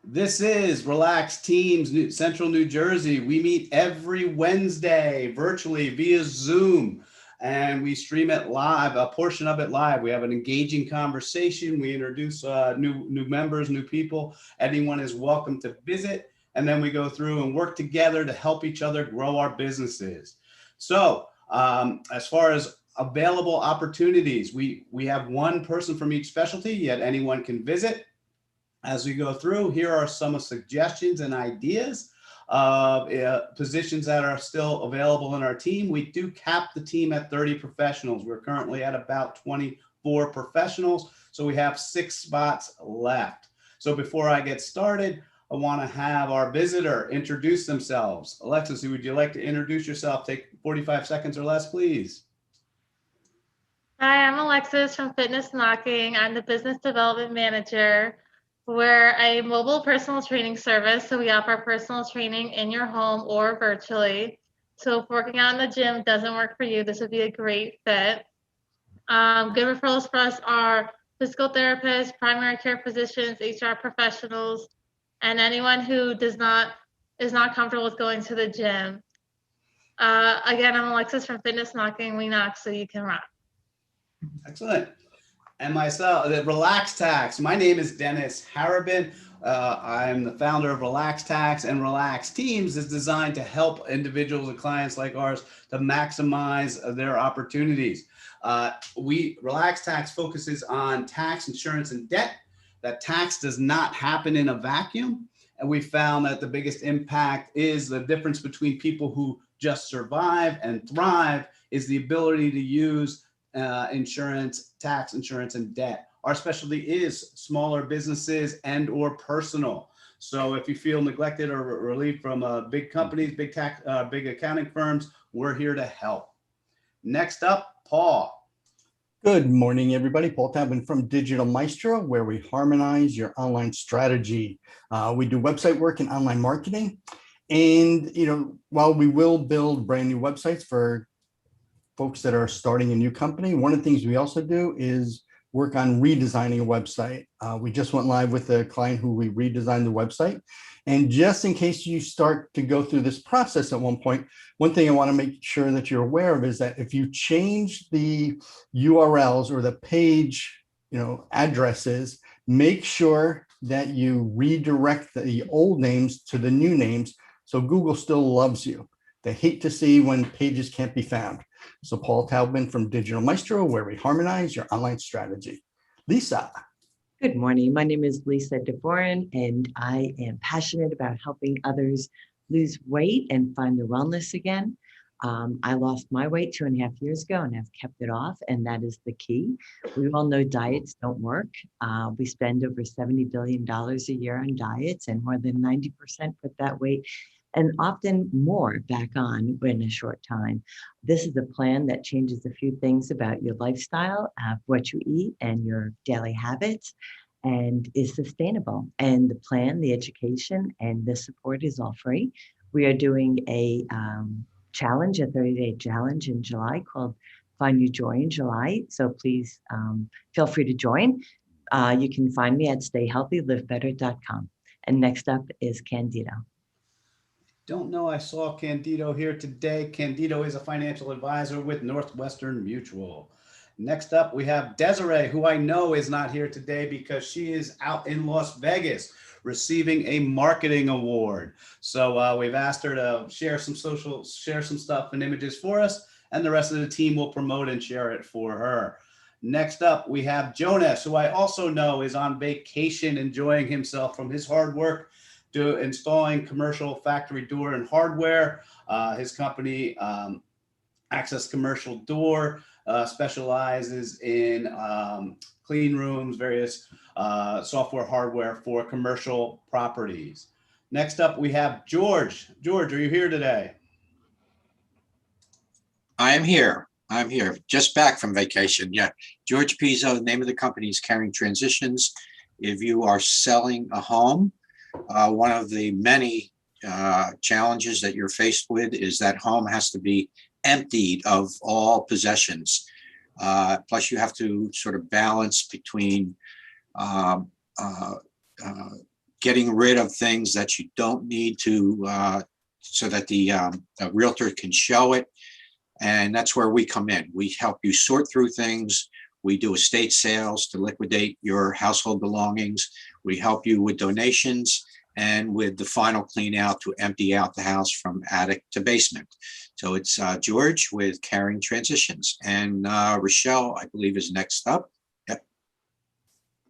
This is Relax Teams, Central New Jersey. We meet every Wednesday virtually via Zoom, and we stream it live, a portion of it live. We have an engaging conversation. We introduce new members, new people. Anyone is welcome to visit, and then we go through and work together to help each other grow our businesses. So, as far as available opportunities, we have one person from each specialty, yet anyone can visit. As we go through, here are some suggestions and ideas of positions that are still available in our team. We do cap the team at 30 professionals. We're currently at about 24 professionals, so we have 6 spots left. So before I get started, I want to have our visitor introduce themselves. Alexis, would you like to introduce yourself? Take 45 seconds or less, please. Hi, I'm Alexis from Fitness Knocking. I'm the Business Development Manager. We're a mobile personal training service, so we offer personal training in your home or virtually. So if working out in the gym doesn't work for you, this would be a great fit. Good referrals for us are physical therapists, primary care physicians, HR professionals, and anyone who is not comfortable with going to the gym. Again, I'm Alexis from Fitness Knocking. We knock so you can rock. Excellent. And myself, the Relax Tax. My name is Dennis Harabin. I'm the founder of Relax Tax, and Relax Teams is designed to help individuals and clients like ours to maximize their opportunities. Relax Tax focuses on tax, insurance, and debt. That tax does not happen in a vacuum. And we found that the biggest impact is the difference between people who just survive and thrive is the ability to use insurance, tax, insurance, and debt. Our specialty is smaller businesses and or personal. So if you feel neglected or relieved from big companies, big accounting firms, we're here to help. Next up, Paul. Good morning, everybody. Paul Taubman from Digital Maestro, where we harmonize your online strategy. We do website work and online marketing. And, while we will build brand new websites for folks that are starting a new company, one of the things we also do is work on redesigning a website. We just went live with a client who we redesigned the website. And just in case you start to go through this process at one point, one thing I want to make sure that you're aware of is that if you change the URLs or the page, addresses, make sure that you redirect the old names to the new names so Google still loves you. They hate to see when pages can't be found. So Paul Taubman from Digital Maestro, where we harmonize your online strategy. Lisa. Good morning. My name is Lisa DeBoren, and I am passionate about helping others lose weight and find their wellness again. I lost my weight 2.5 years ago and have kept it off, and that is the key. We all know diets don't work. We spend over $70 billion a year on diets, and more than 90% put that weight and often more back on in a short time. This is a plan that changes a few things about your lifestyle, what you eat, and your daily habits, and is sustainable. And the plan, the education, and the support is all free. We are doing a challenge, a 30-day challenge in July called Find Your Joy in July. So please feel free to join. You can find me at stayhealthylivebetter.com. And next up is Candido. Don't know I saw Candido here today. Candido is a financial advisor with Northwestern Mutual. Next up, we have Desiree, who I know is not here today because she is out in Las Vegas receiving a marketing award. So we've asked her to share some stuff and images for us, and the rest of the team will promote and share it for her. Next up, we have Jonas, who I also know is on vacation, enjoying himself from his hard work to installing commercial factory door and hardware. His company, Access Commercial Door, specializes in clean rooms, various software hardware for commercial properties. Next up, we have George. George, are you here today? I'm here. Just back from vacation. Yeah. George Pizzo, the name of the company is Caring Transitions. If you are selling a home, one of the many challenges that you're faced with is that home has to be emptied of all possessions. Plus, you have to sort of balance between getting rid of things that you don't need to, so that the realtor can show it. And that's where we come in. We help you sort through things. We do estate sales to liquidate your household belongings. We help you with donations and with the final clean out to empty out the house from attic to basement. So it's George with Caring Transitions, and Rochelle, I believe, is next up. Yep.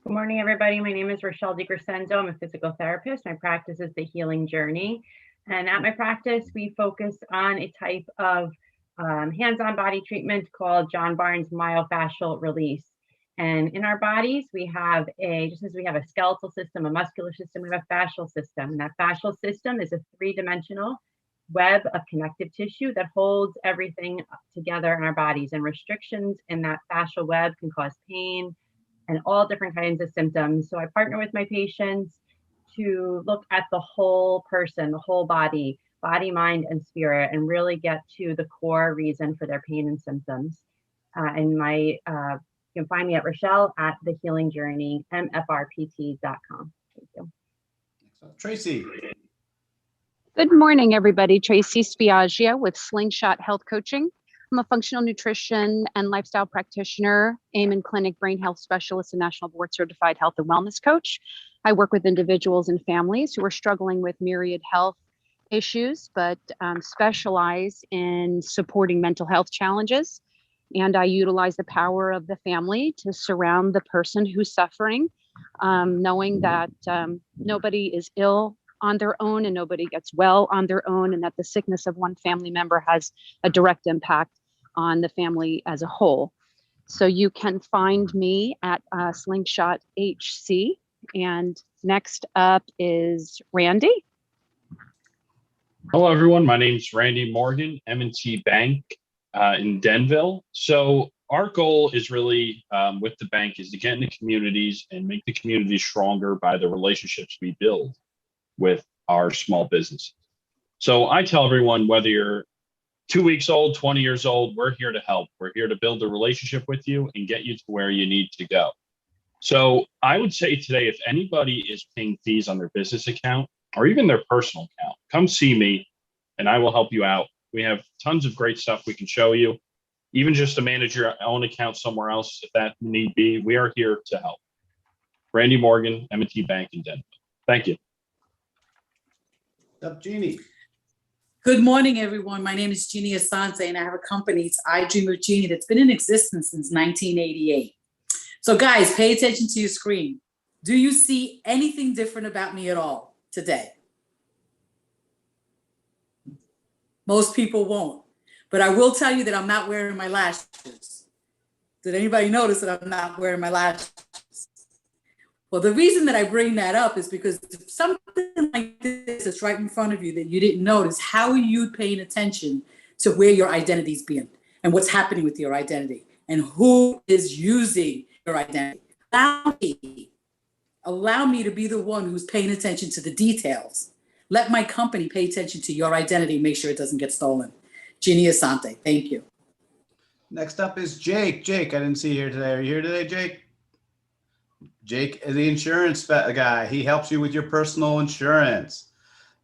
Good morning, everybody. My name is Rochelle DiCrescenzo. I'm a physical therapist. My practice is The Healing Journey. And at my practice, we focus on a type of hands-on body treatment called John Barnes myofascial release. And in our bodies, we have just as we have a skeletal system, a muscular system, we have a fascial system. And that fascial system is a three-dimensional web of connective tissue that holds everything together in our bodies. And restrictions in that fascial web can cause pain and all different kinds of symptoms. So I partner with my patients to look at the whole person, the whole body, mind, and spirit, and really get to the core reason for their pain and symptoms. You can find me at Rochelle at The Healing Journey, mfrpt.com. Thank you. Tracy. Good morning, everybody. Tracy Spiaggia with Slingshot Health Coaching. I'm a functional nutrition and lifestyle practitioner, Amen Clinic brain health specialist, and national board certified health and wellness coach. I work with individuals and families who are struggling with myriad health issues, but specialize in supporting mental health challenges. And I utilize the power of the family to surround the person who's suffering, knowing that nobody is ill on their own and nobody gets well on their own, and that the sickness of one family member has a direct impact on the family as a whole. So you can find me at Slingshot HC. And next up is Randy. Hello, everyone. My name's Randy Morgan, M&T Bank in Denville. So our goal is really with the bank is to get into communities and make the community stronger by the relationships we build with our small businesses. So I tell everyone, whether you're 2 weeks old, 20 years old, we're here to help. We're here to build a relationship with you and get you to where you need to go. So I would say today, if anybody is paying fees on their business account or even their personal account, come see me and I will help you out. We have tons of great stuff we can show you, even just to manage your own account somewhere else if that need be. We are here to help. Randy Morgan, M&T Bank in Denver. Thank you. Up, Jeannie. Good morning, everyone. My name is Jeannie Asante, and I have a company, it's I Dream of Jeannie, that's been in existence since 1988. So guys, pay attention to your screen. Do you see anything different about me at all today? Most people won't, but I will tell you that I'm not wearing my lashes. Did anybody notice that I'm not wearing my lashes? Well, the reason that I bring that up is because if something like this is right in front of you that you didn't notice, how are you paying attention to where your identity's being and what's happening with your identity and who is using your identity? Allow me to be the one who's paying attention to the details. Let my company pay attention to your identity and make sure it doesn't get stolen. Jeannie Asante, thank you. Next up is Jake. Jake, I didn't see you here today. Are you here today, Jake? Jake is the insurance guy. He helps you with your personal insurance.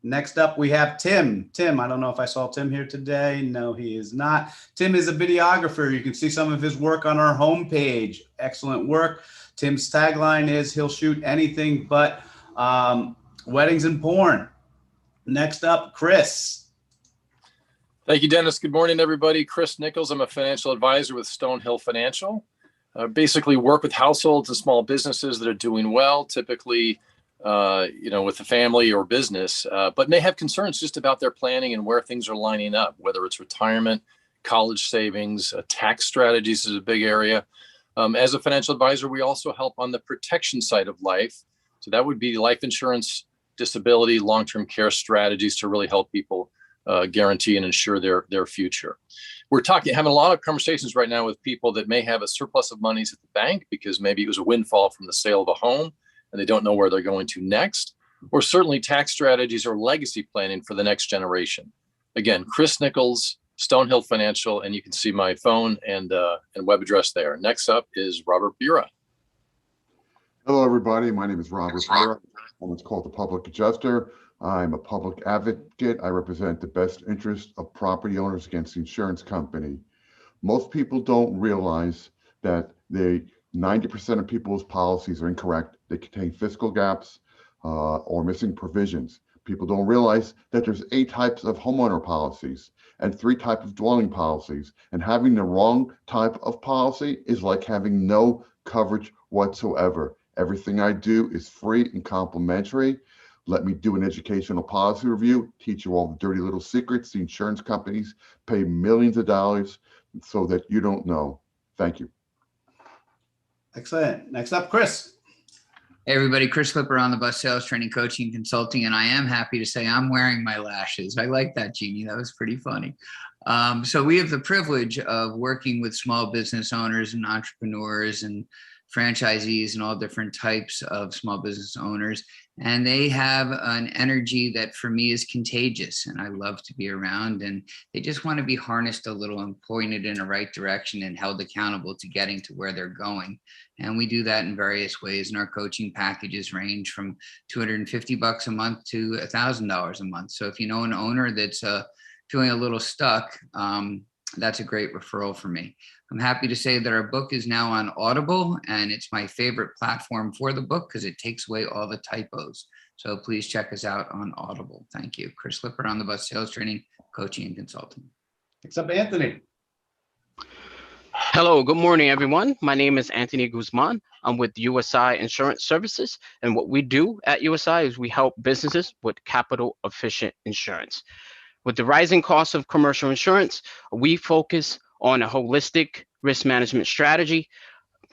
Next up, we have Tim. Tim, I don't know if I saw Tim here today. No, he is not. Tim is a videographer. You can see some of his work on our homepage. Excellent work. Tim's tagline is he'll shoot anything but weddings and porn. Next up, Chris. Thank you, Dennis. Good morning, everybody. Chris Nichols. I'm a financial advisor with Stonehill Financial. Basically work with households and small businesses that are doing well, typically, with the family or business, but may have concerns just about their planning and where things are lining up, whether it's retirement, college savings, tax strategies is a big area. As a financial advisor, we also help on the protection side of life. So that would be life insurance, disability, long-term care strategies to really help people guarantee and ensure their future. We're having a lot of conversations right now with people that may have a surplus of monies at the bank because maybe it was a windfall from the sale of a home and they don't know where they're going to next, or certainly tax strategies or legacy planning for the next generation. Again, Chris Nichols, Stonehill Financial, and you can see my phone and web address there. Next up is Robert Bura. Hello, everybody. My name is Robert Burr. I'm what's called the public adjuster. I'm a public advocate. I represent the best interest of property owners against the insurance company. Most people don't realize that 90% of people's policies are incorrect. They contain fiscal gaps or missing provisions. People don't realize that there's 8 types of homeowner policies and 3 types of dwelling policies. And having the wrong type of policy is like having no coverage whatsoever. Everything I do is free and complimentary. Let me do an educational policy review, teach you all the dirty little secrets the insurance companies pay millions of dollars so that you don't know. Thank you. Excellent. Next up, Chris. Hey everybody, Chris Clipper on the bus sales training, coaching, consulting, and I am happy to say I'm wearing my lashes. I like that, Jeannie. That was pretty funny. So we have the privilege of working with small business owners and entrepreneurs and franchisees and all different types of small business owners. And they have an energy that for me is contagious and I love to be around, and they just want to be harnessed a little and pointed in the right direction and held accountable to getting to where they're going. And we do that in various ways. And our coaching packages range from $250 a month to $1,000 a month. So if you know an owner that's feeling a little stuck, that's a great referral for me. I'm happy to say that our book is now on Audible, and it's my favorite platform for the book because it takes away all the typos. So please check us out on Audible. Thank you. Chris Lippert on the bus sales training, coaching, and consulting. Next up, Anthony. Hello, good morning, everyone. My name is Anthony Guzman. I'm with USI Insurance Services. And what we do at USI is we help businesses with capital efficient insurance. With the rising cost of commercial insurance, we focus on a holistic risk management strategy,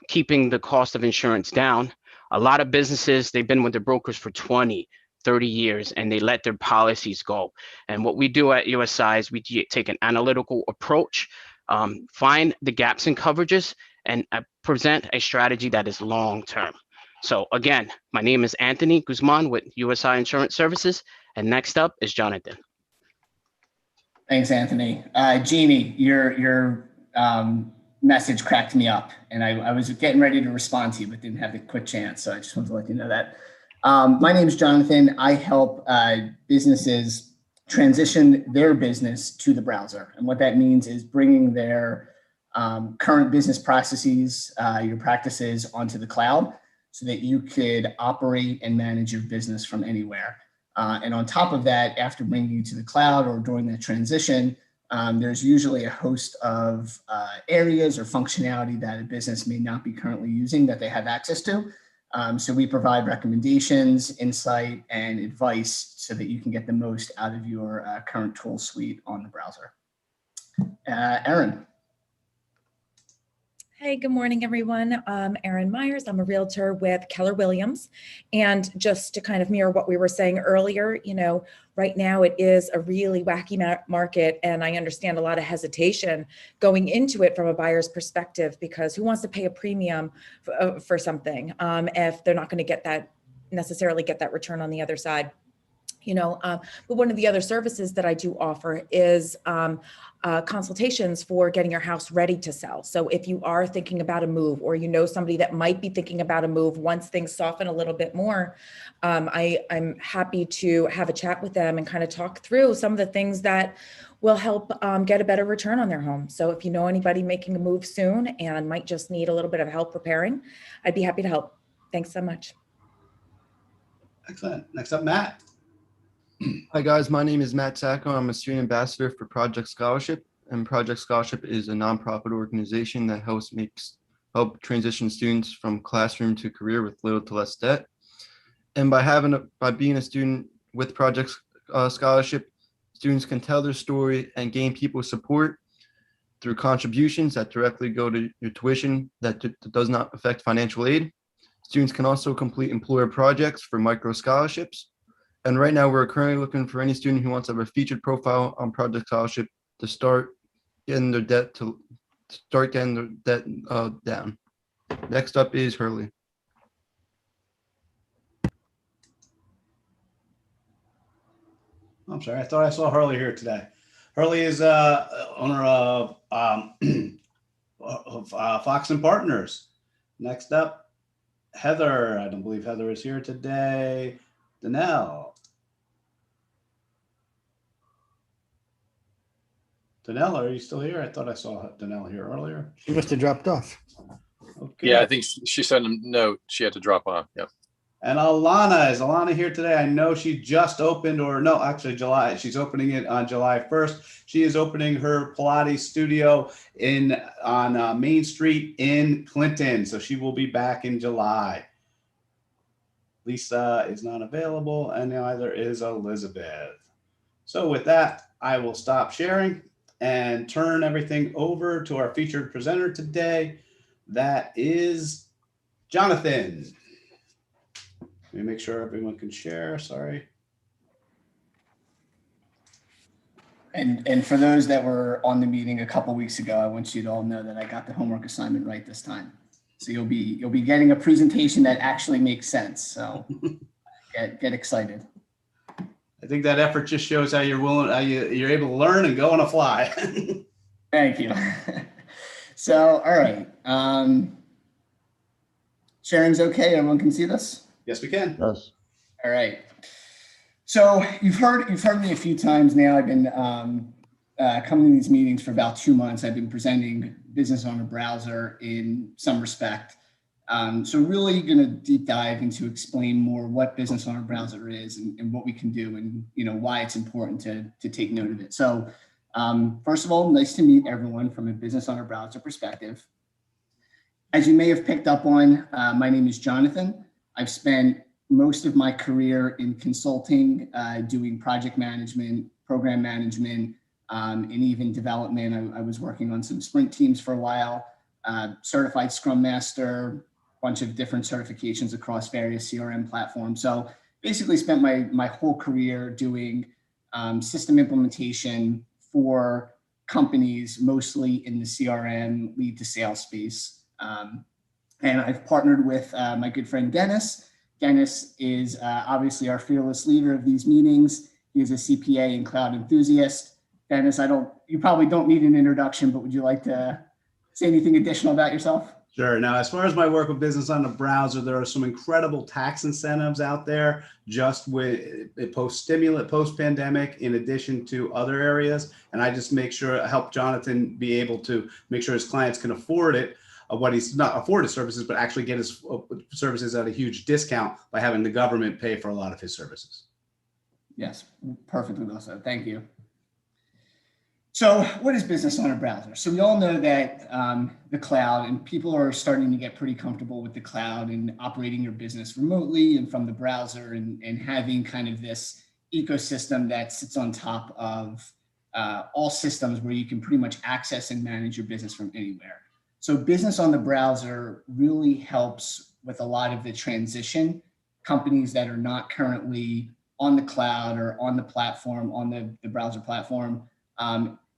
keeping the cost of insurance down. A lot of businesses, they've been with their brokers for 20, 30 years, and they let their policies go. And what we do at USI is we take an analytical approach, find the gaps in coverages, and present a strategy that is long-term. So again, my name is Anthony Guzman with USI Insurance Services, and next up is Jonathan. Thanks, Anthony. Jeannie, your message cracked me up, and I was getting ready to respond to you, but didn't have the quick chance. So I just wanted to let you know that. My name is Jonathan. I help businesses transition their business to the browser. And what that means is bringing their current business processes, your practices onto the cloud so that you could operate and manage your business from anywhere. And on top of that, after bringing you to the cloud or during that transition, there's usually a host of areas or functionality that a business may not be currently using that they have access to. So we provide recommendations, insight, and advice so that you can get the most out of your current tool suite on the browser. Erin. Hey, good morning, everyone. I'm Erin Myers. I'm a realtor with Keller Williams. And just to kind of mirror what we were saying earlier, you know, right now it is a really wacky market, and I understand a lot of hesitation going into it from a buyer's perspective, because who wants to pay a premium for something if they're not going to necessarily get that return on the other side? You know, but one of the other services that I do offer is consultations for getting your house ready to sell. So if you are thinking about a move, or you know somebody that might be thinking about a move once things soften a little bit more, I'm happy to have a chat with them and kind of talk through some of the things that will help get a better return on their home. So if you know anybody making a move soon and might just need a little bit of help preparing, I'd be happy to help. Thanks so much. Excellent. Next up, Matt. Hi guys, my name is Matt Sacco. I'm a student ambassador for Project Scholarship, and Project Scholarship is a nonprofit organization that help transition students from classroom to career with little to less debt. And by being a student with Project Scholarship, students can tell their story and gain people's support through contributions that directly go to your tuition that does not affect financial aid. Students can also complete employer projects for micro scholarships. And right now, we're currently looking for any student who wants to have a featured profile on Project Scholarship to start getting their debt down. Next up is Hurley. I'm sorry, I thought I saw Hurley here today. Hurley is owner of Fox and Partners. Next up, Heather, I don't believe Heather is here today. Danelle. Danelle, are you still here? I thought I saw Danelle here earlier. She must have dropped off. Okay. Yeah, I think she sent a note. She had to drop off. Yep. And Alana, is Alana here today? I know she just opened, or no, actually July. She's opening it on July 1st. She is opening her Pilates studio on Main Street in Clinton. So she will be back in July. Lisa is not available, and neither is Elizabeth. So with that, I will stop sharing and turn everything over to our featured presenter today. That is Jonathan. Let me make sure everyone can share. Sorry. And for those that were on the meeting a couple weeks ago, I want you to all know that I got the homework assignment right this time. So you'll be getting a presentation that actually makes sense. So get excited. I think that effort just shows how you're able to learn and go on a fly. Thank you. So, all right. Sharing's okay. Everyone can see this? Yes, we can. Yes. All right. So you've heard me a few times now. I've been coming to these meetings for about 2 months. I've been presenting business on a browser in some respect. So really going to deep dive into explain more what business on a browser is and what we can do and why it's important to take note of it. So first of all, nice to meet everyone from a business on a browser perspective. As you may have picked up on, my name is Jonathan. I've spent most of my career in consulting, doing project management, program management, and even development. I was working on some sprint teams for a while, certified Scrum Master, bunch of different certifications across various CRM platforms. So basically spent my whole career doing system implementation for companies, mostly in the CRM lead to sales space. And I've partnered with my good friend, Dennis. Dennis is obviously our fearless leader of these meetings. He is a CPA and cloud enthusiast. Dennis, you probably don't need an introduction, but would you like to say anything additional about yourself? Sure. Now, as far as my work with business on the browser, there are some incredible tax incentives out there just with post-pandemic, in addition to other areas. And I just help Jonathan be able to make sure his clients can afford it. What he's not afford his services, but actually get his services at a huge discount by having the government pay for a lot of his services. Yes, perfectly well said. Thank you. So what is business on a browser? So we all know that the cloud, and people are starting to get pretty comfortable with the cloud and operating your business remotely and from the browser and having kind of this ecosystem that sits on top of all systems where you can pretty much access and manage your business from anywhere. So business on the browser really helps with a lot of the transition. Companies that are not currently on the cloud or on the platform, on the browser platform,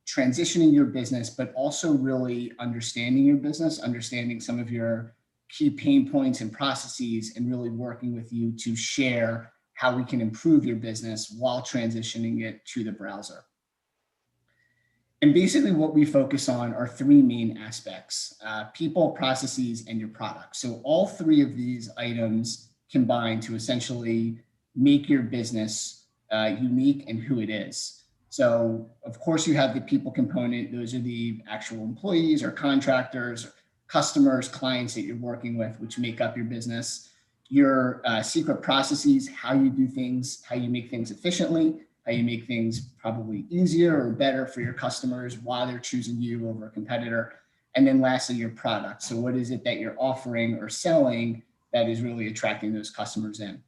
transitioning your business, but also really understanding your business, understanding some of your key pain points and processes, and really working with you to share how we can improve your business while transitioning it to the browser. And basically what we focus on are three main aspects: people, processes, and your product. So all three of these items combine to essentially make your business unique and who it is. So of course you have the people component. Those are the actual employees or contractors, customers, clients that you're working with, which make up your business. Your secret processes, how you do things, how you make things efficiently, how you make things probably easier or better for your customers while they're choosing you over a competitor. And then lastly, your product. So what is it that you're offering or selling that is really attracting those customers in?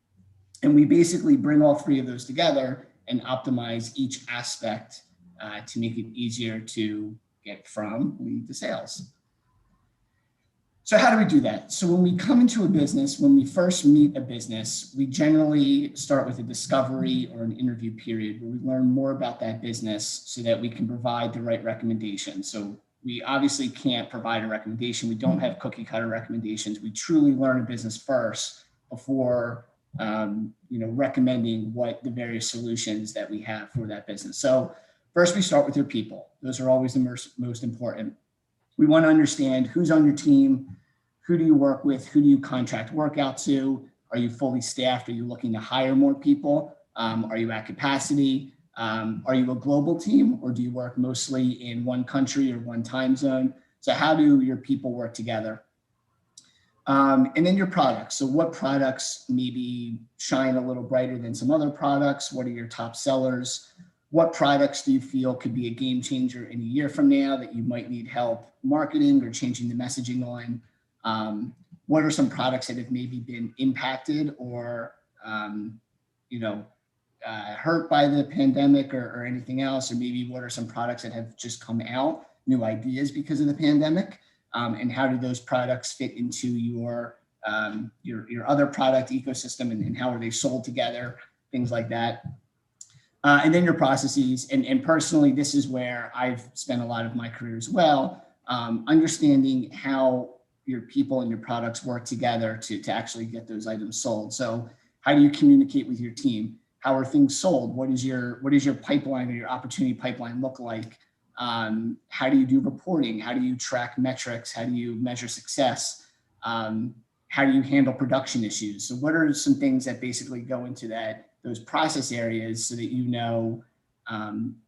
And we basically bring all three of those together and optimize each aspect to make it easier to get from lead to sales. So how do we do that? So when we come into a business, when we first meet a business, we generally start with a discovery or an interview period where we learn more about that business so that we can provide the right recommendation. So we obviously can't provide a recommendation. We don't have cookie cutter recommendations. We truly learn a business first before recommending what the various solutions that we have for that business. So first we start with your people. Those are always the most important. We want to understand who's on your team, Who do you work with? Who do you contract work out to? Are you fully staffed? Are you looking to hire more people? Are you at capacity? Are you a global team, or do you work mostly in one country or one time zone? So how do your people work together? And then your products. So what products maybe shine a little brighter than some other products? What are your top sellers? What products do you feel could be a game changer in a year from now that you might need help marketing or changing the messaging on? What are some products that have maybe been impacted or, hurt by the pandemic or anything else? Or maybe what are some products that have just come out, new ideas because of the pandemic? And how do those products fit into your other product ecosystem, and how are they sold together, things like that. And then your processes. And personally, this is where I've spent a lot of my career as well, understanding how your people and your products work together to actually get those items sold. So how do you communicate with your team? How are things sold? What is your pipeline or your opportunity pipeline look like? How do you do reporting? How do you track metrics? How do you measure success? How do you handle production issues? So what are some things that basically go into those process areas so that you know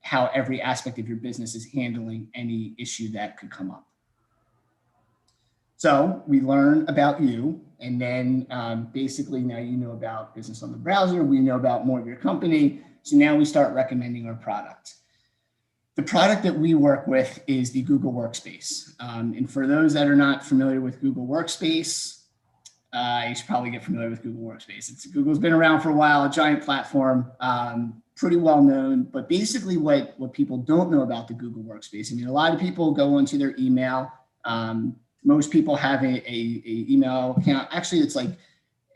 how every aspect of your business is handling any issue that could come up? So we learn about you, and then basically now you know about business on the browser, we know about more of your company. So now we start recommending our product. The product that we work with is the Google Workspace. And for those that are not familiar with Google Workspace, you should probably get familiar with Google Workspace. Google's been around for a while, a giant platform, pretty well known. But basically what people don't know about the Google Workspace, I mean, a lot of people go onto their email. Most people have a email account. Actually, it's like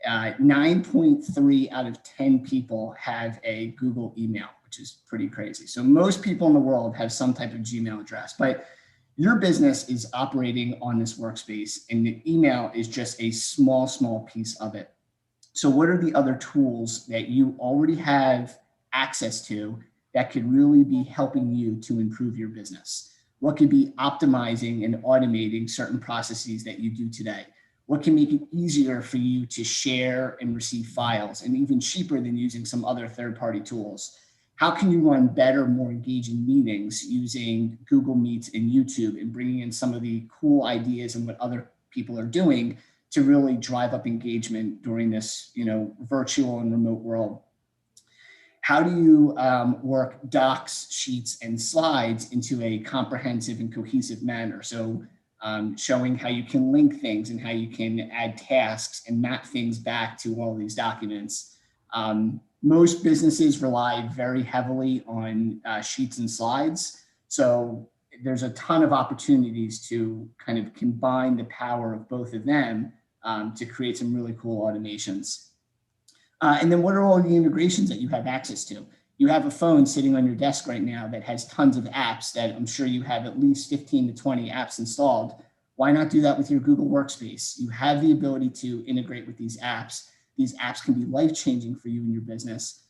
9.3 out of 10 people have a Google email, which is pretty crazy. So most people in the world have some type of Gmail address, but your business is operating on this workspace, and the email is just a small piece of it. So what are the other tools that you already have access to that could really be helping you to improve your business? What could be optimizing and automating certain processes that you do today? What can make it easier for you to share and receive files, and even cheaper than using some other third-party tools? How can you run better, more engaging meetings using Google Meets and YouTube, and bringing in some of the cool ideas and what other people are doing to really drive up engagement during this, virtual and remote world? How do you work docs, sheets, and slides into a comprehensive and cohesive manner? So showing how you can link things and how you can add tasks and map things back to all these documents. Most businesses rely very heavily on sheets and slides. So there's a ton of opportunities to kind of combine the power of both of them to create some really cool automations. And then what are all the integrations that you have access to? You have a phone sitting on your desk right now that has tons of apps that I'm sure you have at least 15 to 20 apps installed. Why not do that with your Google Workspace? You have the ability to integrate with these apps. These apps can be life-changing for you and your business.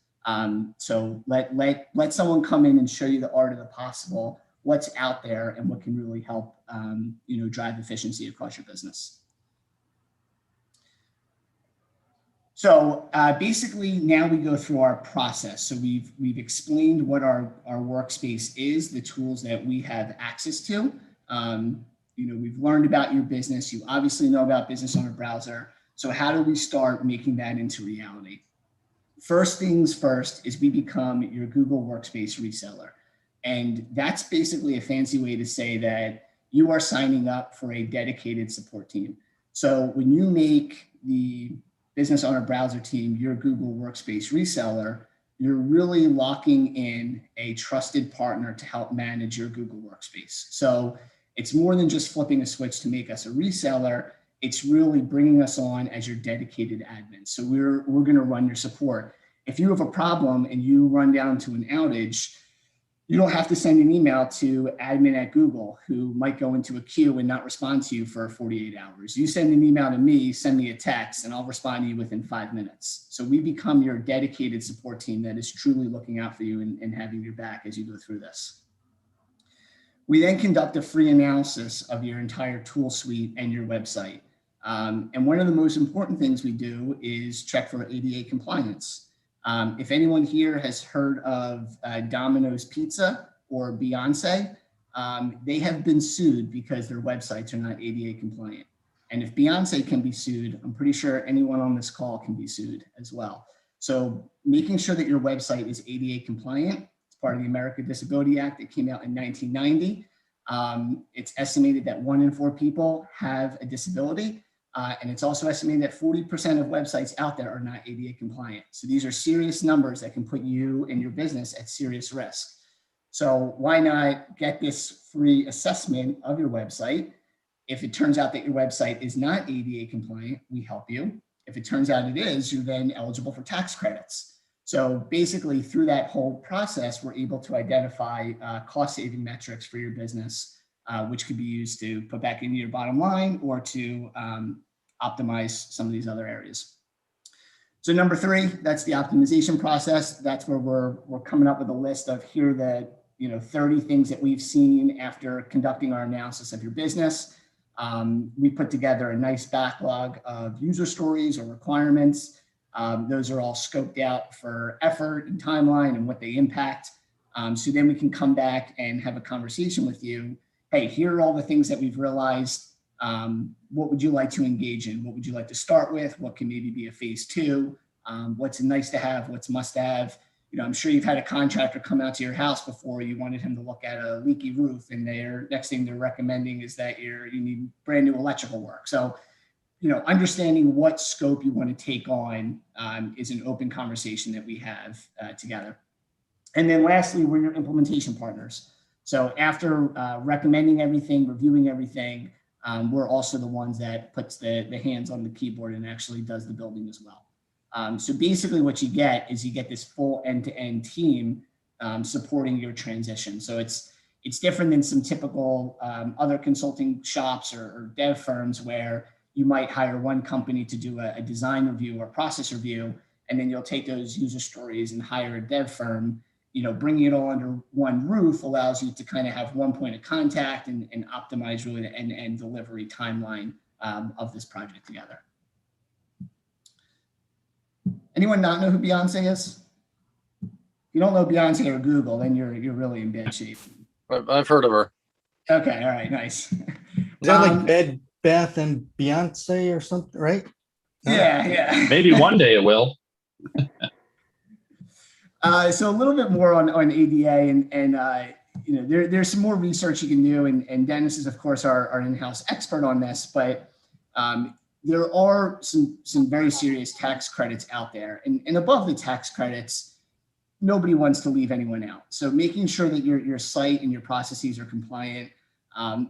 So let someone come in and show you the art of the possible, what's out there, and what can really help drive efficiency across your business. So basically now we go through our process. So we've explained what our workspace is, the tools that we have access to. We've learned about your business. You obviously know about business on a browser. So how do we start making that into reality? First things first is we become your Google Workspace reseller. And that's basically a fancy way to say that you are signing up for a dedicated support team. So when you make the business on a browser team your Google Workspace reseller, you're really locking in a trusted partner to help manage your Google Workspace. So it's more than just flipping a switch to make us a reseller. It's really bringing us on as your dedicated admin. So we're going to run your support. If you have a problem and you run down to an outage, you don't have to send an email to admin at Google, who might go into a queue and not respond to you for 48 hours. You send an email to me, send me a text, and I'll respond to you within 5 minutes. So we become your dedicated support team that is truly looking out for you and having your back as you go through this. We then conduct a free analysis of your entire tool suite and your website. And one of the most important things we do is check for ADA compliance. If anyone here has heard of Domino's Pizza or Beyonce, they have been sued because their websites are not ADA compliant. And if Beyonce can be sued, I'm pretty sure anyone on this call can be sued as well. So making sure that your website is ADA compliant, it's part of the American Disability Act. It came out in 1990. It's estimated that 1 in 4 people have a disability. And it's also estimated that 40% of websites out there are not ADA compliant. So these are serious numbers that can put you and your business at serious risk. So why not get this free assessment of your website? If it turns out that your website is not ADA compliant, we help you. If it turns out it is, you're then eligible for tax credits. So basically through that whole process, we're able to identify cost-saving metrics for your business, which could be used to put back into your bottom line or to optimize some of these other areas. So number 3, that's the optimization process. That's where we're coming up with a list of here are the 30 things that we've seen after conducting our analysis of your business. We put together a nice backlog of user stories or requirements. Those are all scoped out for effort and timeline and what they impact. So then we can come back and have a conversation with you. Hey, here are all the things that we've realized. What would you like to engage in? What would you like to start with? What can maybe be a phase 2? What's nice to have? What's must have? I'm sure you've had a contractor come out to your house before. You wanted him to look at a leaky roof, and next thing they're recommending is that you need brand new electrical work. So, understanding what scope you want to take on is an open conversation that we have together. And then lastly, we're your implementation partners. So after recommending everything, reviewing everything, we're also the ones that puts the hands on the keyboard and actually does the building as well. So basically what you get this full end-to-end team supporting your transition. So it's different than some typical other consulting shops or dev firms where you might hire one company to do a design review or process review, and then you'll take those user stories and hire a dev firm. Bringing it all under one roof allows you to kind of have one point of contact and optimize really the end-to-end delivery timeline of this project together. Anyone not know who Beyonce is? If you don't know Beyonce or Google, then you're really in bad shape. I've heard of her. Okay, all right, nice. Is that like Bed Bath and Beyonce or something, right? Yeah. Maybe one day it will. So a little bit more on ADA and there's some more research you can do, and Dennis is of course our in-house expert on this, but there are some very serious tax credits out there, and above the tax credits, nobody wants to leave anyone out. So making sure that your site and your processes are compliant,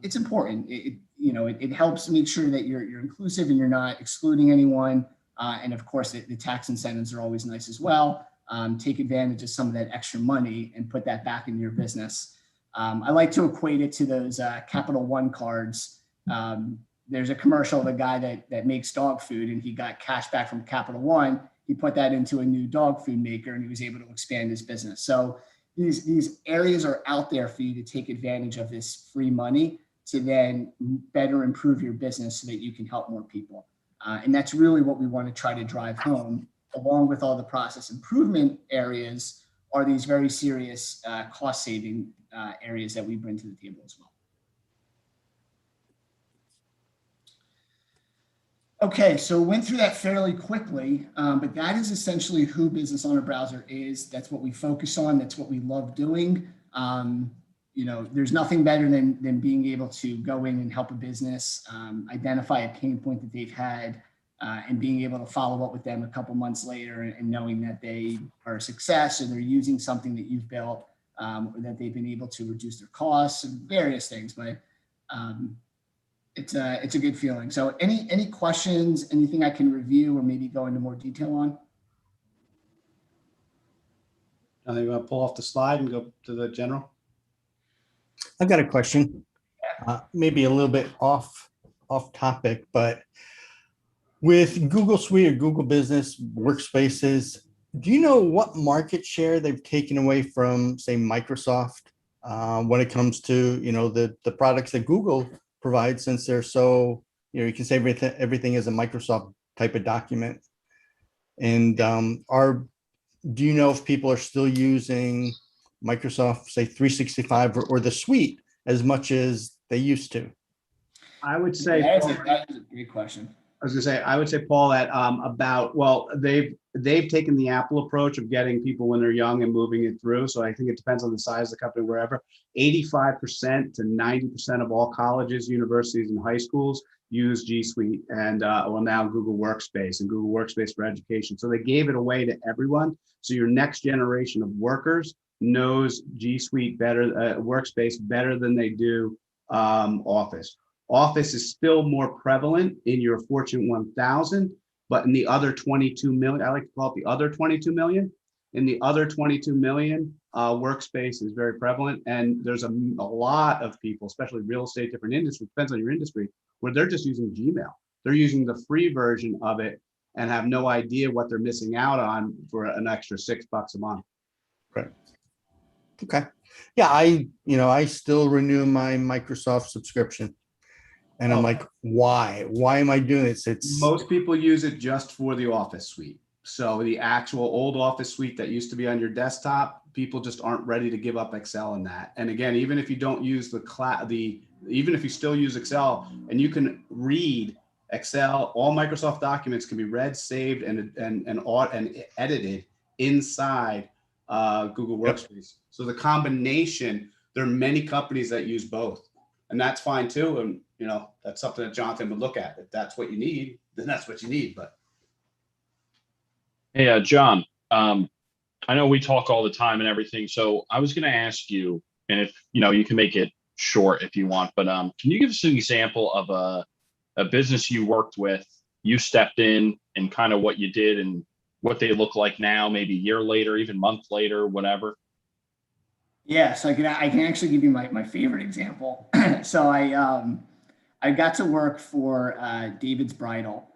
it's important. It helps make sure that you're inclusive and you're not excluding anyone, and of course the tax incentives are always nice as well. Take advantage of some of that extra money and put that back into your business. I like to equate it to those Capital One cards. There's a commercial of a guy that makes dog food, and he got cash back from Capital One. He put that into a new dog food maker, and he was able to expand his business. So these areas are out there for you to take advantage of this free money to then better improve your business so that you can help more people. And that's really what we want to try to drive home, along with all the process improvement areas, are these very serious cost-saving areas that we bring to the table as well. Okay, so went through that fairly quickly, but that is essentially who Business Owner Browser is. That's what we focus on. That's what we love doing. There's nothing better than being able to go in and help a business identify a pain point that they've had, and being able to follow up with them a couple months later and knowing that they are a success or they're using something that you've built, or that they've been able to reduce their costs and various things. But it's a good feeling. So any questions, anything I can review or maybe go into more detail on? I think we're going to pull off the slide and go to the general. I've got a question, maybe a little bit off topic, but with Google Suite or Google Business Workspaces, do you know what market share they've taken away from, say, Microsoft when it comes to the products that Google provides, since they're so you can say everything is a Microsoft type of document. And do you know if people are still using Microsoft, say 365 or the suite as much as they used to? I would say, That's a great question. I was gonna say, I would say, Paul, that they've taken the Apple approach of getting people when they're young and moving it through. So I think it depends on the size of the company, wherever. 85% to 90% of all colleges, universities, and high schools use G Suite and now Google Workspace and Google Workspace for Education. So they gave it away to everyone. So your next generation of workers knows G Suite better, Workspace better than they do Office. Office is still more prevalent in your Fortune 1000, but in the other 22 million, I like to call it the other 22 million. In the other 22 million, Workspace is very prevalent. And there's a lot of people, especially real estate, different industries, depends on your industry, where they're just using Gmail. They're using the free version of it and have no idea what they're missing out on for an extra $6 a month. Right. Okay. Yeah, I still renew my Microsoft subscription. And I'm like, why? Why am I doing this? Most people use it just for the Office suite. So the actual old Office suite that used to be on your desktop, people just aren't ready to give up Excel in that. And again, even if you don't use even if you still use Excel and you can read Excel, all Microsoft documents can be read, saved, and edited inside Google Workspace. Yep. So the combination, there are many companies that use both, and that's fine too. And that's something that Jonathan would look at. If that's what you need, then that's what you need. But hey, John, I know we talk all the time and everything. So I was going to ask you, and if you can make it short if you want, but can you give us an example of a business you worked with, you stepped in, and kind of what you did and what they look like now, maybe a year later, even month later, whatever? Yeah, so I can actually give you my favorite example. So I got to work for David's Bridal